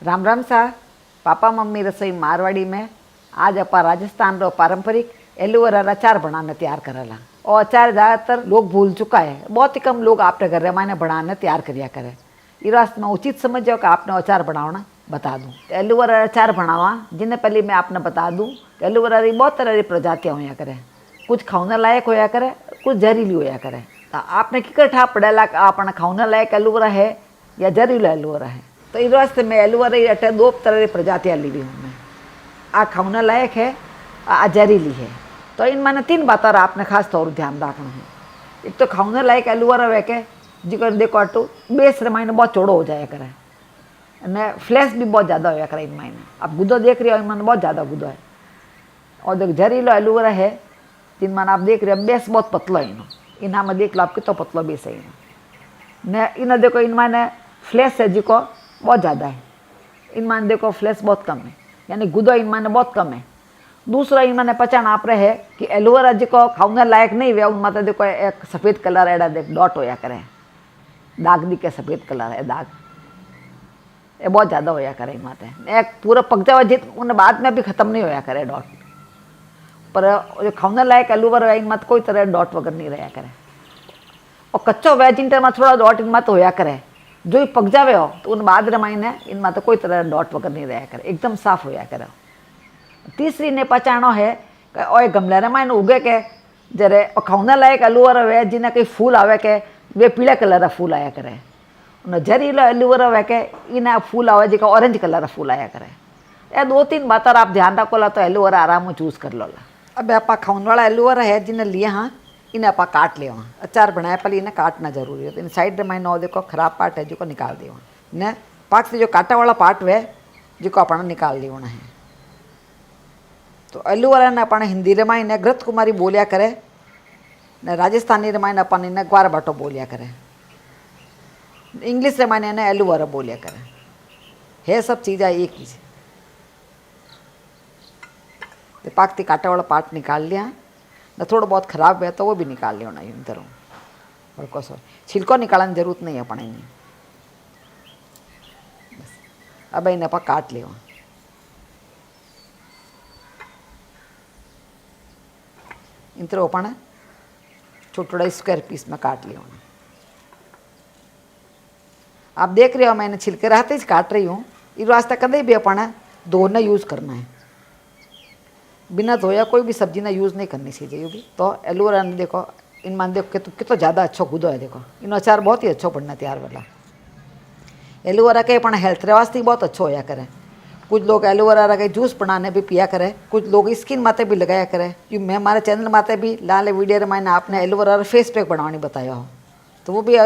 राम राम सा papa mummy रसोई मारवाड़ी में आज अपा राजस्थान रो पारंपरिक एलोवेरा अचार बनाने तैयार करेला। और अचार ज़्यादातर लोग भूल चुका है, बहुत ही कम लोग आपने घर में बनाने तैयार करिया करे। इस वास्ते मैं उचित समझो कि आपने अचार बनाना बता दूँ। एलोवेरा अचार बनावा जिन्हें पहले मैं आपने बता दूँ। एलोवेरा की बहुत तरह की प्रजातियाँ होया करे, कुछ खाने लायक होया करे, कुछ जहरीली होया करे। तो आपने की ठा पड़ेला कि आपने खाने लायक एलोवेरा है या जहरीला एलोवेरा है। तो इस वास्ते मैं एलोवेरा की अटे दो तरह की प्रजातियाँ ली हुई हूँ। मैं आ खाने लायक है, आ जहरीली है। तो इन मैंने तीन बातों आपने खास तौर ध्यान रखना है। एक तो खाने लायक एलोवेरा वे के जिको देखो अटू बेस महीने बहुत चौड़ो हो जाया करे ने फ्लैश भी बहुत ज़्यादा होया करे इन महीने। आप गुदो देख रहे हो, इन मैंने बहुत ज़्यादा गुदो है। और देख जहरीलो एलोवेरा है जिन मैंने आप देख रहे हो बेस बहुत पतलो है। इना में देख लो आप कितना पतलो बेस है ने। इन देखो इन मैंने फ्लैश है जिको बहुत ज़्यादा है, इन मैंने देखो फ्लैश बहुत कम है, यानी गुदो इन मैंने बहुत कम है। दूसरा इन मैंने पहचान आप रहे है कि एलोवेरा जो खाने लायक नहीं वे उनमें तो देखो एक सफ़ेद कलर एड़ा देख डॉट होया करे, दाग दी के सफ़ेद कलर है दाग ये बहुत ज़्यादा होया करे इनमें। एक पूरा पक जावा जित उन बाद में भी ख़त्म नहीं होया करे डॉट। पर जो खाने लायक एलोवेरा है इनमें कोई तरह डॉट वगैरह नहीं रहा करे। और कच्चो वेजिंटर में थोड़ा डॉट इनमें तो होया करे, जो ही पक जावे हो तो उन बाद महीने इनमें तो कोई तरह डॉट वगैरह नहीं रहा करे, एकदम साफ होया करे। तीसरी ने पहचानो है कि ओए गमले में उगे के जरे खाने लायक एलोवेरा वे जिन्हें कई फूल आवे के वे पीला कलर फूल आया करे। जहरीलो एलोवेरा वे के इन्हें फूल आवे जो ऑरेंज कलर फूल आया करे। ये दो तीन बातें आप ध्यान रखो ला तो एलोवेरा आराम में चूज कर लो ला। अब आप खाने वाला एलोवेरा है जिन्हें लिए हाँ इन्हें आप काट ले अचार बनाया पहले इन्हें काटना जरूरी है। तो इन साइड में नो देखो खराब पार्ट है जो निकाल दे ने पाक से जो काटा वाला पार्ट वे जो अपना निकाल लेना है। तो एलोवेरा ने अपने हिंदी रे मायने घृत कुमारी बोलिया करे ने राजस्थानी रे मायने अपन इन्हें ग्वार बाटो बोलिया करे, इंग्लिश रे मायने इन्हें एलोवेरा बोलिया करे। है सब चीज़ एक ही। तो पाकती काटा वाला पार्ट निकाल लिया न, थोड़ा बहुत ख़राब है तो वो भी निकाल लेना इन तरह। और कसो छिलको निकालने की जरूरत नहीं है अपने नहीं। बस अब इन्हें आप काट ले इन तरह अपन छोटा स्क्वायर पीस में काट लिया। आप देख रहे हो मैंने छिलके रहते ही काट रही हूँ। इस वास्ते कभी भी अपन धोना यूज़ करना है, बिना धोया कोई भी सब्जी ना यूज़ नहीं करनी चाहिए भी। तो एलोवेरा ने देखो इन मान देखो कितना ज़्यादा अच्छा गुदो है। देखो इन अचार बहुत ही अच्छा बनना तैयार वाला। एलोवेरा के अपन हेल्थ रे वास्ते बहुत अच्छा होया करे। कुछ लोग एलोवेरा के जूस बनाने भी पिया करे, कुछ लोग स्किन माते भी लगाया करे। क्योंकि मैं हमारे चैनल माते भी लाल वीडियो मैंने आपने एलोवेरा फेस पैक बनाने बताया हो, तो वो भी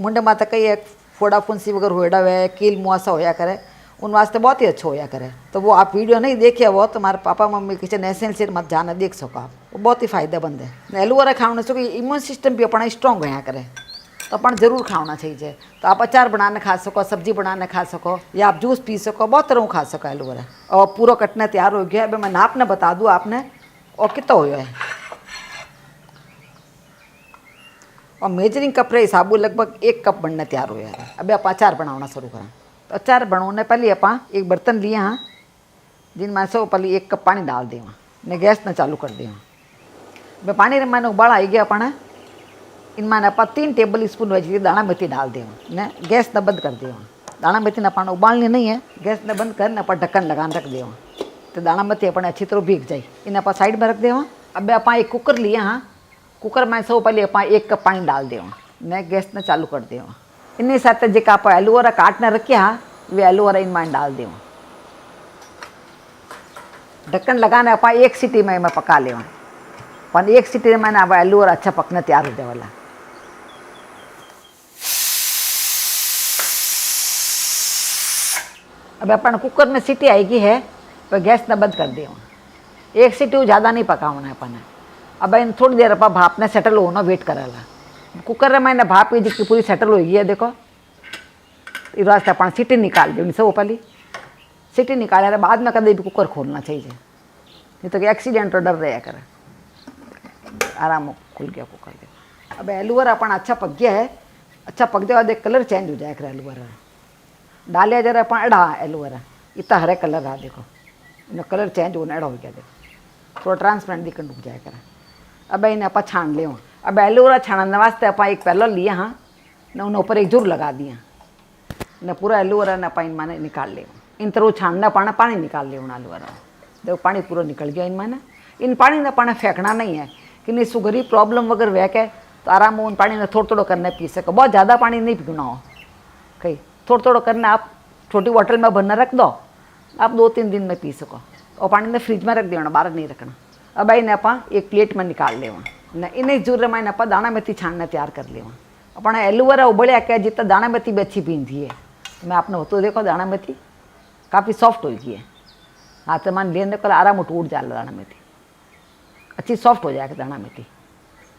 मुंडे माता कई एक फोड़ा फुंसी वगैरह होड़ा हुआ कील मुआसा होया करे, उन वास्ते बहुत ही अच्छा होया करे। तो वो आप वीडियो नहीं देखे वो तो हमारे पापा मम्मी किचन एसेंशियल मत जाना देख सको आप, वो बहुत ही फायदेमंद है। एलोवेरा खाने से इम्यून सिस्टम भी अपना स्ट्रॉन्ग होया करे, तो अपन जरूर खाना चाहिए। तो आप अचार बनाने खा सको, सब्जी बनाने खा सको, या आप जूस पी सको, बहुत तरह खा सको एलोवेरा। और पूरा कटना तैयार हो गया। अब मैं नापने बता दूँ आपने और कितना हो है। और मेजरिंग कप रे हिसाब लगभग 1 कप बनने तैयार हो है। अब आप अचार बनाना शुरू करें। तो अचार बनाने पहले आप एक बर्तन लिए हाँ जिनमें से पहले 1 कप पानी डाल दें ने गैस न चालू कर दें। मैं पानी रे मैंने उबाल आई गया अपना इनमें आप 3 टेबल स्पून वजह दाना मेथी डाल दें ने गैस न बंद कर दें। दाना मेथी ने अपन उबालनी नहीं है, गैस न बंद कर अपन ढक्कन लगान रख दें। तो दाना मेथी अपने अच्छी तरह भीग जाए, इन्हें आप साइड में रख दें। अब आप एक कुकर लिए हाँ, कुकर में सब पहले आप 1 कप पानी डाल दें ने गैस न चालू कर दें। इन्हीं साथ जो आप एलोवेरा काटने रखे हाँ वे एलोवेरा इनमें डाल दें। ढक्कन लगाने आप 1 सीटी में पका लें। पर 1 सीटी में मैंने अब एलोवेरा अच्छा पकने तैयार हो जाए वाला। अब अपन कुकर में सीटी आएगी है तो गैस न बंद कर दें। 1 सीटी ज़्यादा नहीं पकाना है अपन। अब इन थोड़ी देर अपन भाप ने सेटल होना वेट करेला। कुकर में मैंने भाप जिसकी पूरी सेटल हो गई है। देखो इस वास्ते अपन सीटी निकाल दें सब पहले। सीटी निकाले बाद में कभी भी कुकर खोलना चाहिए, नहीं तो एक्सीडेंट डर रहा करे। आराम खुल गया कुकर। देखो अब एलोवेरा अपन अच्छा पक गया है। अच्छा पक गया देख कलर चेंज हो जाएगा एलोवेरा। डालिया जरा पण अड़ा एलोवेरा इतना हरे कलर रहा, देखो इन कलर चेंज होना अड़ा हो गया, देखो थोड़ा ट्रांसपेरेंट दिखने रुक जाए करा। अब इन्हें आप छान ले। अब एलोवेरा छानने वास्ते आप एक पहला लिया हाँ न उन्हें ऊपर एक जुर लगा दिया न पूरा एलोवेरा ने इन माने निकाल ले। इन तरह छानना पानी निकाल ले एलोवेरा, देखो पानी पूरा निकल गया इन माने। इन पानी ने पानी फेंकना नहीं है कि नहीं सुगरी प्रॉब्लम वगैरह वह के तो आराम उन पानी ने थोड़ा थोड़ा करने पी सको, बहुत ज़्यादा पानी नहीं पीना हो कहीं, थोड़ा थोड़ा करना आप छोटी बॉटल में भरना रख दो, आप 2-3 दिन में पी सको। और पानी ने फ्रिज में रख देना, बाहर नहीं रखना। अब इन्हें आप एक प्लेट में निकाल ले न इन्हें जरूर में आप दाना मेथी छानने तैयार कर ले। अपना एलोवेरा उबलिया क्या जितना दाना मेथी भी अच्छी पीती है, मैं आपने हो तो देखो दाना मेथी काफ़ी सॉफ्ट हो गई है, हाथ मान लेने को आराम टूट जाए दाना मेथी, अच्छी सॉफ्ट हो जाएगा दाना मेथी।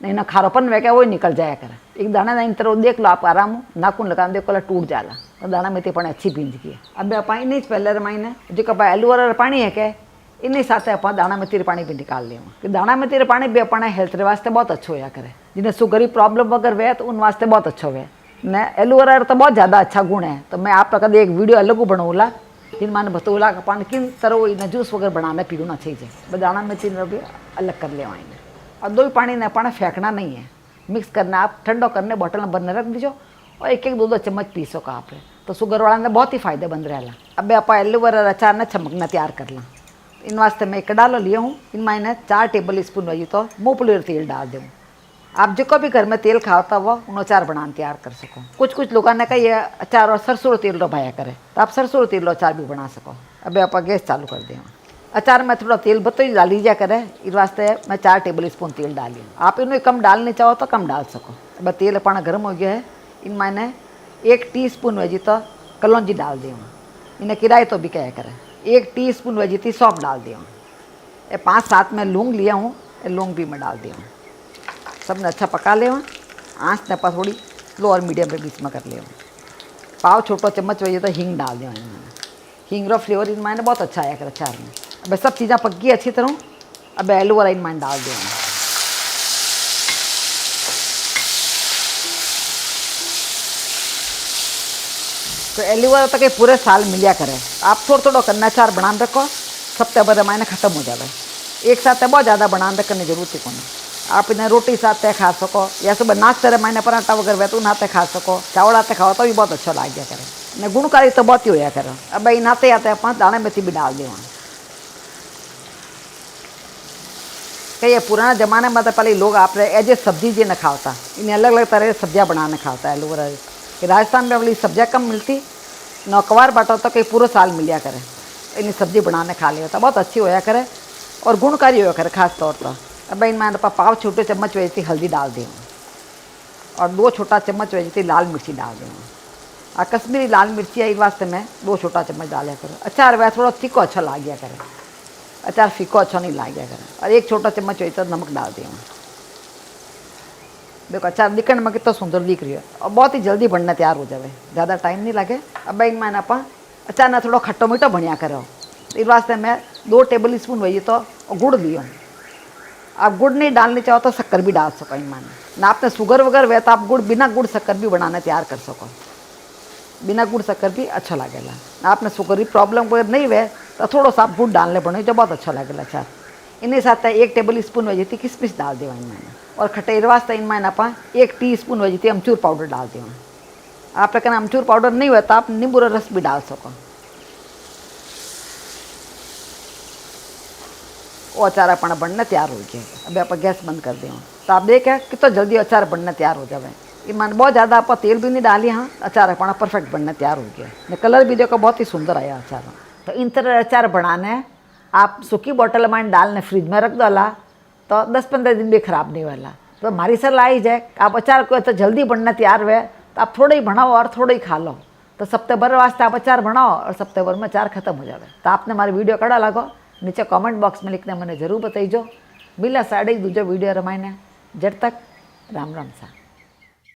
नहीं ना खारोपन वह क्या वो निकल जाया कर, एक दाना इन तरह देख लो आप आराम नाखून लगा देखो टूट जाला तो दाना मेथी पण अच्छी पींज की है। अब आप इन पहले मायने जो कपा एलोवेरा पानी है क्या इन साथ आप दाना मेथी पानी भी निकाल ले कि दाना मेथी पानी भी अपने हेल्थ वास्ते बहुत अच्छो होया करे, जिन्हें सुगरी प्रॉब्लम वगैरह वे तो उन वास्ते बहुत अच्छा हुए न। एलोवेरा तो बहुत ज़्यादा अच्छा गुण है, तो मैं आप कद एक वीडियो अलग बनौला जिन मैंने बतौला पानी किन तरह इन्हें जूस वगैरह बनाने पीना चाहिए। दाना मेथी भी अलग कर ले इन्हें और दो ही पानी ने पानी फेंकना नहीं है, मिक्स करना आप ठंडो करने बॉटल में बंद रख दीजो और 1-2 चम्मच पी सको आप, तो शुगर वाला ने बहुत ही फायदे बन रहा। अब आप एलोवेरा अचार ने चमकना तैयार कर ला। इन वास्ते मैं एक डालो लिया हूँ, इनमें इन्हें 4 टेबल स्पून वही तो मूंगफली तेल डाल दूँ। आप जो भी घर में तेल खाता हुआ उन अचार बनाने तैयार कर सको। कुछ लोगों ने कहा ये अचार और सरसों तेल रो भाया करे तो आप सरसों तेल रो अचार भी बना सको। अब आप गैस चालू कर दें। अचार में थोड़ा तेल बतो ही डाल लीजिए करे, इस वास्ते मैं 4 टेबल स्पून तेल डाली। आप इन्हें कम डालने चाहो तो कम डाल सको। अब तेल अपना गर्म हो गया है, इनमें इन्हें 1 टीस्पून वजी तो कलौंजी डाल दें, इन्हें किराए तो भी क्या करे। 1 टीस्पून वजी थी सौंफ डाल दें। 5-7 में लौंग लिया हूँ, लौंग भी मैं डाल दें। सबने अच्छा पका ले, आँच ने थोड़ी लो और मीडियम पे बीच में कर ले। पाव छोटो चम्मच वही तो हींग डाल दें। हींग रो फ्लेवर इन मायने बहुत अच्छा आया कर अचार में। अब सब चीज़ें पक गई अच्छी तरह, अब एलोवेरा इन मायने डाल दें। तो एलोवेरा तक पूरे साल मिलिया करे, आप थोड़ा थोड़ा करना अचार बनान रखो, सप्ताह भर मायने ख़त्म हो जाए। एक साथ बहुत ज़्यादा बनान रखने की जरूरत ही को। आप इन्हें रोटी साथ खा सको या सुबह नाश्ते मायने पराठा वगैरह वह तो उन्हाते खा सको, चावल आते खाओ तो भी बहुत अच्छा लग गया करे ने, गुणकारी तो बहुत ही होया करो। अब इन आते आते आप दाना मेथी भी डाल दें। कई पुराना ज़माने में तो पहले लोग आप एज ए सब्जी जी न खाता, इन्हें अलग अलग तरह की सब्जियाँ बनाने खाता है। एलोवेरा राजस्थान में वाली सब्जियाँ कम मिलती, नौकवार बाटो तो कई पूरा साल मिलिया करे, इन्हें सब्जी बनाने खा लिया था, बहुत अच्छी होया करे और गुणकारी होया करे खास तौर पर। अब इन मैंने पाव छोटे चम्मच वजह हल्दी डाल दें और 2 छोटा चम्मच वजह लाल मिर्ची डाल दें। और कश्मीरी लाल मिर्ची है, इस वास्ते मैं 2 छोटा चम्मच डाला करो। अचार वह थोड़ा तीखो अच्छा लग गया करे, अचार फीको अच्छा नहीं लग गया करे। और 1 छोटा चम्मच वही तो नमक डाल दें। देखो अचार दिखने में कितना सुंदर दिख रही है और बहुत ही जल्दी बनना तैयार हो जाए, ज़्यादा टाइम नहीं लगे। अब इन मैंने आप अचार ना थोड़ा खट्टो मीठो बनिया करो, इस वास्ते मैं 2 टेबल स्पून वही तो गुड़ लियो। आप गुड़ नहीं डालनी चाहो तो शक्कर भी डाल सको। इन माने ना आपने शुगर वगैरह वह तो आप गुड़ बिना गुड़ शक्कर भी बनाना तैयार कर सको, बिना गुड़ शक्कर भी अच्छा लगेगा। ना आपने शुगर की प्रॉब्लम वगैरह नहीं वह तो थोड़ा सा आप गुड़ डालने बने जो बहुत अच्छा लगेगा अचार। इन्हें साथ 1 टेबल स्पून वजह थी किशमिश डाल देवा इन मैंने और खटेर वास्ते इन मैंने आप 1 टीस्पून वजह थी अमचूर पाउडर डाल देवा। आप कहना अमचूर पाउडर नहीं हुआ तो आप नींबू रस भी डाल सको। वो अचार अपना बनना तैयार हो गया। अभी आप गैस बंद कर दें तो आप देखें कितना जल्दी अचार बनना तैयार हो जाए। ये मान बहुत ज़्यादा आप तेल भी नहीं डाली, हाँ अचार अपना परफेक्ट बनना तैयार हो गया। ने कलर भी देखो बहुत ही सुंदर आया अचार। तो इन तरह अचार बनाने आप सूखी बॉटल में डालने फ्रिज में रख डाला तो 10-15 दिन भी ख़राब नहीं वाला। तो हमारी सलाह ही जाए आप अचार को तो जल्दी बनना तैयार हुए तो आप थोड़ा ही बनाओ और थोड़ा ही खा लो, तो सप्ताह भर वास्ते आप अचार बनाओ और सप्ताह भर में अचार खत्म हो जाए। तो आपने हमारी वीडियो कड़ा लगो नीचे कमेंट बॉक्स में लिखने मैंने जरूर बताइजो। मिला साढ़े दूसरे वीडियो रमाइने, जब तक राम राम सा।